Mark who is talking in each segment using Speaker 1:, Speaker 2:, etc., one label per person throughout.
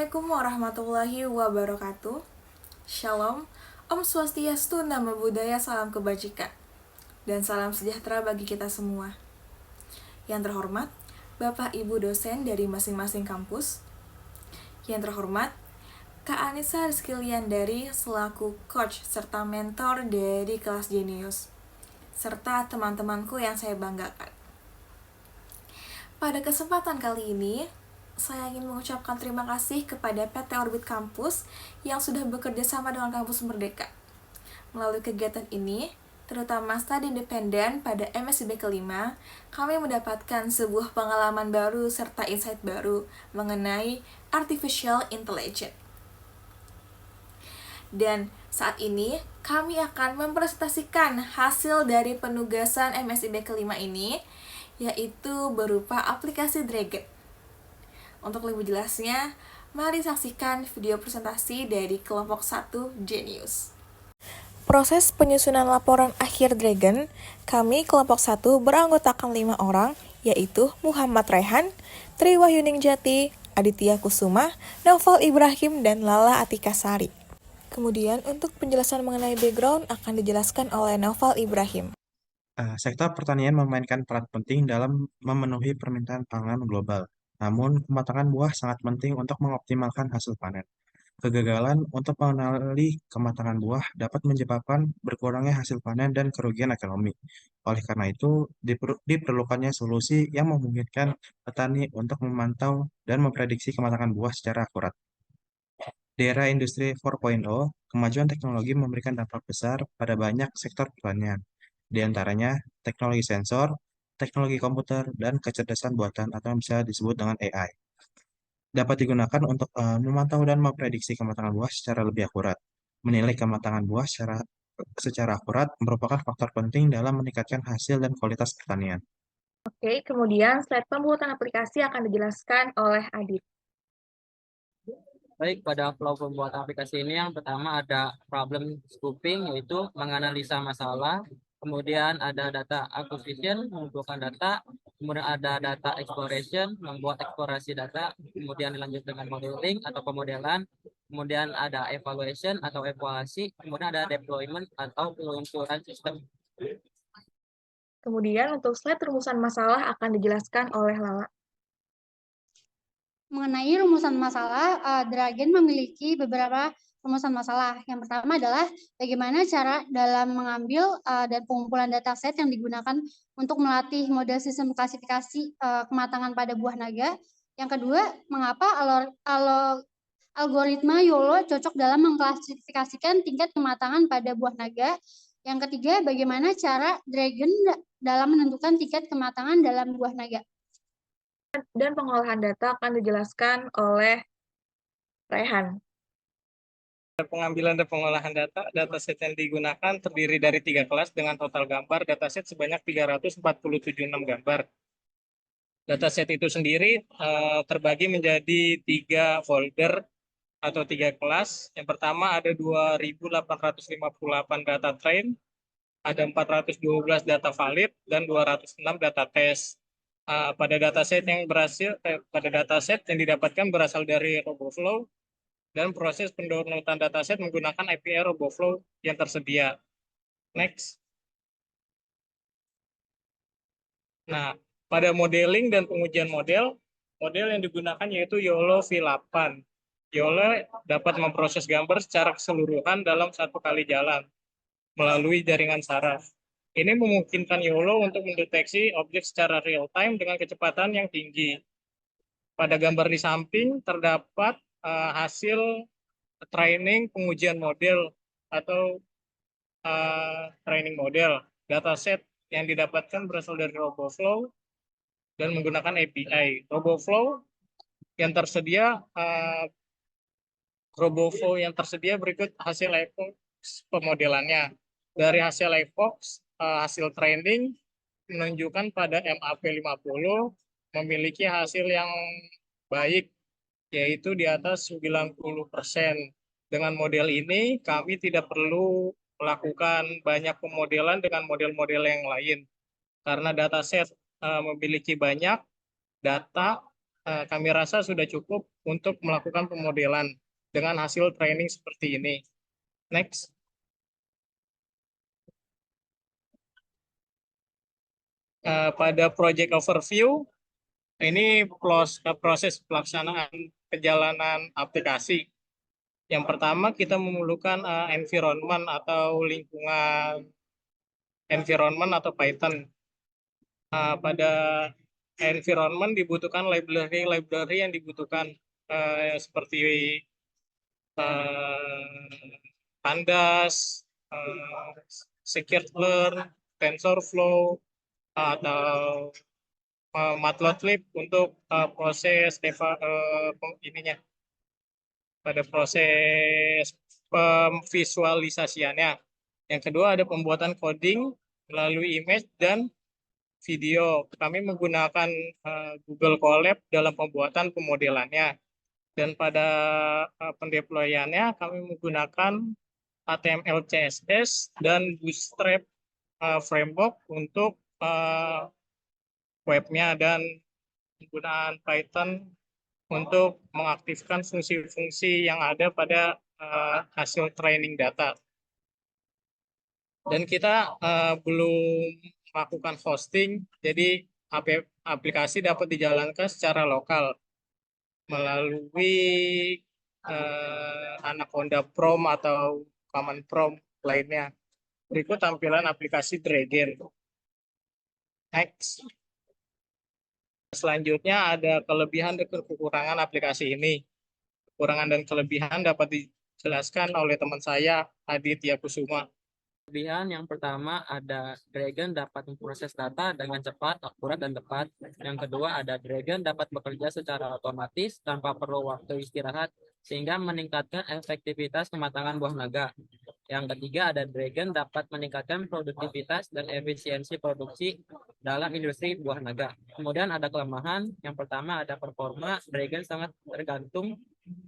Speaker 1: Assalamualaikum warahmatullahi wabarakatuh. Shalom, Om Swastiastu, Namo Buddhaya, salam kebajikan. Dan salam sejahtera bagi kita semua. Yang terhormat, Bapak Ibu dosen dari masing-masing kampus. Yang terhormat, Kak Anissa Rizkylian dari selaku coach serta mentor dari kelas Genius. Serta teman-temanku yang saya banggakan. Pada kesempatan kali ini, saya ingin mengucapkan terima kasih kepada PT Orbit Kampus yang sudah bekerja sama dengan Kampus Merdeka. Melalui kegiatan ini, terutama studi independen pada MSIB kelima, kami mendapatkan sebuah pengalaman baru serta insight baru mengenai Artificial Intelligence. Dan saat ini, kami akan mempresentasikan hasil dari penugasan MSIB kelima ini, yaitu berupa aplikasi Dragon. Untuk lebih jelasnya, mari saksikan video presentasi dari kelompok 1 Genius. Proses penyusunan laporan akhir Dragon, kami kelompok 1 beranggotakan 5 orang, yaitu Muhammad Rehan, Tri Wahyuningsjati, Aditya Kusuma, Naufal Ibrahim, dan Lala Atika Sari. Kemudian untuk penjelasan mengenai background akan dijelaskan oleh Naufal Ibrahim.
Speaker 2: Sektor pertanian memainkan peran penting dalam memenuhi permintaan pangan global. Namun, kematangan buah sangat penting untuk mengoptimalkan hasil panen. Kegagalan untuk mengenali kematangan buah dapat menyebabkan berkurangnya hasil panen dan kerugian ekonomi. Oleh karena itu, diperlukannya solusi yang memungkinkan petani untuk memantau dan memprediksi kematangan buah secara akurat. Di era industri 4.0, kemajuan teknologi memberikan dampak besar pada banyak sektor pertanian, di antaranya teknologi sensor, teknologi komputer, dan kecerdasan buatan atau yang bisa disebut dengan AI. Dapat digunakan untuk memantau dan memprediksi kematangan buah secara lebih akurat. Menilai kematangan buah secara akurat merupakan faktor penting dalam meningkatkan hasil dan kualitas pertanian.
Speaker 1: Oke, kemudian slide pembuatan aplikasi akan dijelaskan oleh Adit.
Speaker 3: Baik, pada flow pembuatan aplikasi ini yang pertama ada problem scoping, yaitu menganalisa masalah. Kemudian ada data acquisition, mengumpulkan data. Kemudian ada data exploration, membuat eksplorasi data. Kemudian dilanjut dengan modeling atau pemodelan. Kemudian ada evaluation atau evaluasi. Kemudian ada deployment atau peluncuran sistem.
Speaker 1: Kemudian untuk slide rumusan masalah akan dijelaskan oleh Lala.
Speaker 4: Mengenai rumusan masalah, Dragon memiliki beberapa rumusan masalah. Yang pertama adalah bagaimana cara dalam mengambil dan pengumpulan dataset yang digunakan untuk melatih model sistem klasifikasi kematangan pada buah naga. Yang kedua, mengapa algoritma YOLO cocok dalam mengklasifikasikan tingkat kematangan pada buah naga. Yang ketiga, bagaimana cara Dragon dalam menentukan tingkat kematangan dalam buah naga.
Speaker 1: Dan pengolahan data akan dijelaskan oleh Rehan.
Speaker 5: Pengambilan dan pengolahan dataset yang digunakan terdiri dari 3 kelas dengan total gambar dataset sebanyak 347,6 gambar. Dataset itu sendiri terbagi menjadi 3 folder atau 3 kelas. Yang pertama ada 2.858 data train, ada 412 data valid, dan 206 data test. Pada dataset yang didapatkan berasal dari RoboFlow, dan proses pendownloadan dataset menggunakan API RoboFlow yang tersedia. Next. Nah, pada modeling dan pengujian model yang digunakan yaitu YOLO V8. YOLO dapat memproses gambar secara keseluruhan dalam satu kali jalan melalui jaringan saraf. Ini memungkinkan YOLO untuk mendeteksi objek secara real time dengan kecepatan yang tinggi. Pada gambar di samping terdapat hasil training pengujian model atau training model. Dataset yang didapatkan berasal dari RoboFlow dan menggunakan API. RoboFlow yang tersedia berikut hasil iFox pemodelannya. Dari hasil iFox, hasil training menunjukkan pada MAP50 memiliki hasil yang baik, yaitu di atas 90%. Dengan model ini, kami tidak perlu melakukan banyak pemodelan dengan model-model yang lain, karena dataset memiliki banyak data kami rasa sudah cukup untuk melakukan pemodelan dengan hasil training seperti ini. Next. Pada project overview, ini proses pelaksanaan perjalanan aplikasi. Yang pertama kita memerlukan environment atau lingkungan environment atau Python. Pada environment dibutuhkan library yang dibutuhkan seperti Pandas, scikit-learn, TensorFlow, atau Matplotlib untuk proses ininya pada proses pemvisualisasiannya. Yang kedua ada pembuatan coding melalui image dan video. Kami menggunakan Google Colab dalam pembuatan pemodelannya. Dan pada pendeployannya kami menggunakan HTML, CSS, dan Bootstrap framework untuk webnya dan penggunaan Python untuk mengaktifkan fungsi-fungsi yang ada pada hasil training data. Dan kita belum melakukan hosting, jadi aplikasi dapat dijalankan secara lokal melalui Anaconda Prom atau Common Prom lainnya. Berikut tampilan aplikasi Dragon. Next. Selanjutnya ada kelebihan dan kekurangan aplikasi ini. Kekurangan dan kelebihan dapat dijelaskan oleh teman saya, Aditya Kusuma.
Speaker 3: Kelebihan yang pertama ada Dragon dapat memproses data dengan cepat, akurat, dan tepat. Yang kedua ada Dragon dapat bekerja secara otomatis tanpa perlu waktu istirahat sehingga meningkatkan efektivitas kematangan buah naga. Yang ketiga ada Dragon dapat meningkatkan produktivitas dan efisiensi produksi dalam industri buah naga. Kemudian ada kelemahan, yang pertama ada performa, Dragon sangat tergantung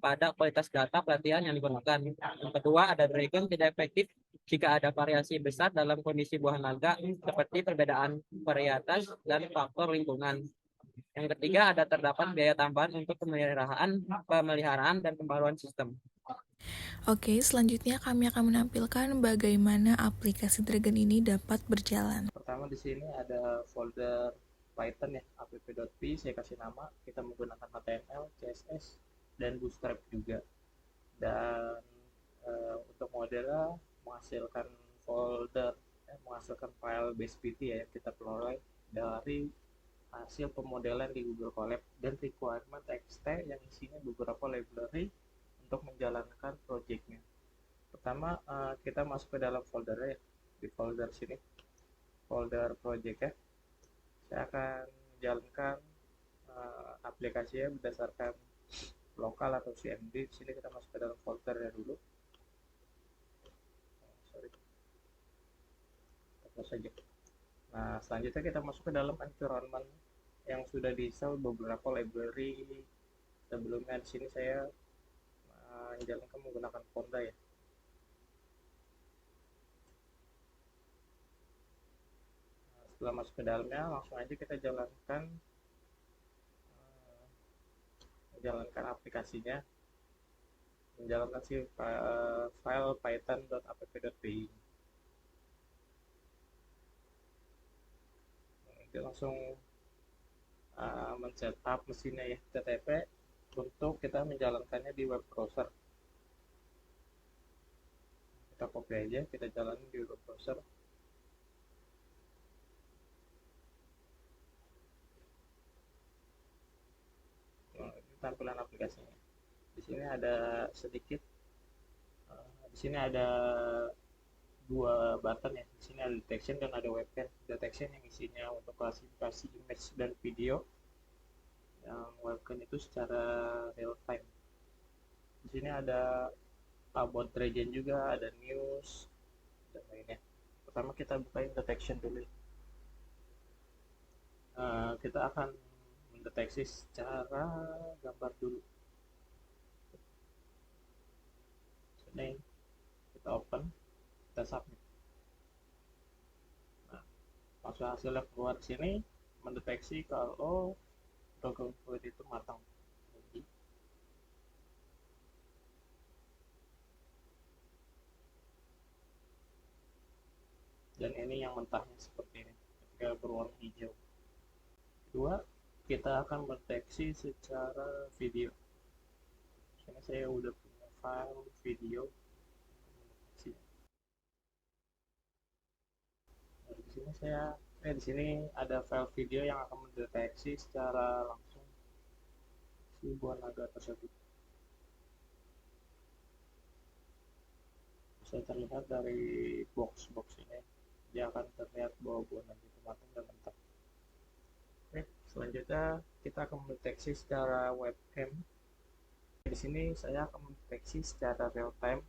Speaker 3: pada kualitas data pelatihan yang digunakan. Yang kedua ada Dragon tidak efektif jika ada variasi besar dalam kondisi buah naga seperti perbedaan varietas dan faktor lingkungan. Yang ketiga ada terdapat biaya tambahan untuk pemeliharaan dan pembaruan sistem.
Speaker 1: Oke, selanjutnya kami akan menampilkan bagaimana aplikasi Dragon ini dapat berjalan.
Speaker 6: Pertama di sini ada folder Python ya, app.py, saya kasih nama, kita menggunakan HTML, CSS, dan Bootstrap juga. Dan untuk modelnya menghasilkan folder, menghasilkan file base.pt ya, yang kita peroleh dari hasil pemodelan di Google Colab dan requirement txt yang isinya beberapa library untuk menjalankan projectnya. Pertama kita masuk ke dalam folder ya, di folder sini, folder project ya. Saya akan menjalankan aplikasinya berdasarkan lokal atau CMD. Di sini kita masuk ke dalam foldernya dulu. Saja. Nah, selanjutnya kita masuk ke dalam environment yang sudah di-install beberapa library. Sebelumnya di sini saya menjalankan menggunakan Conda ya. Nah, setelah masuk ke dalamnya, langsung aja kita menjalankan aplikasinya, menjalankan si file python.app.py. Langsung men-setup mesinnya ya, TTP, untuk kita menjalankannya di web browser. Kita copy aja, kita jalanin di web browser. Nah, ini tampilan aplikasinya. Di sini ada sedikit, di sini ada dua button ya. Di sini ada detection dan ada webcam. Detection yang isinya untuk klasifikasi image dan video. Yang webcam itu secara real time. Di sini ada about Dragon juga, ada news dan lainnya. Pertama kita bukain detection dulu. Kita akan mendeteksi secara gambar dulu. Ini kita open, kita submit. Nah, maksud hasilnya keluar sini mendeteksi kalau dragon fruit itu matang. Dan ini yang mentahnya seperti ini ketika berwarna hijau. Kedua, kita akan mendeteksi secara video. Sini saya udah punya file video. Di sini ada file video yang akan mendeteksi secara langsung si buah naga tersebut. Bisa terlihat dari box ini, dia akan terlihat bahwa buah naga itu matang dan mentah. Oke, selanjutnya kita akan mendeteksi secara webcam. Di sini saya akan mendeteksi secara real time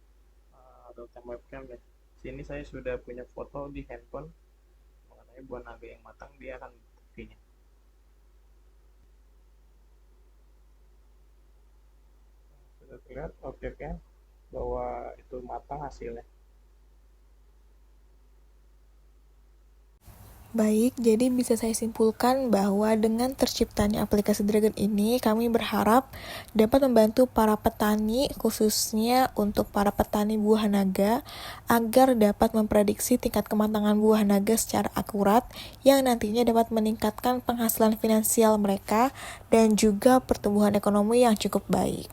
Speaker 6: webcam ya. Di sini saya sudah punya foto di handphone mengenai buah naga yang matang, dia akan deteksinya. Sudah terlihat objeknya bahwa itu matang hasilnya.
Speaker 1: Baik, jadi bisa saya simpulkan bahwa dengan terciptanya aplikasi Dragon ini, kami berharap dapat membantu para petani, khususnya untuk para petani buah naga, agar dapat memprediksi tingkat kematangan buah naga secara akurat, yang nantinya dapat meningkatkan penghasilan finansial mereka, dan juga pertumbuhan ekonomi yang cukup baik.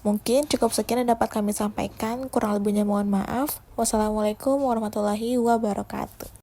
Speaker 1: Mungkin cukup sekian yang dapat kami sampaikan, kurang lebihnya mohon maaf. Wassalamualaikum warahmatullahi wabarakatuh.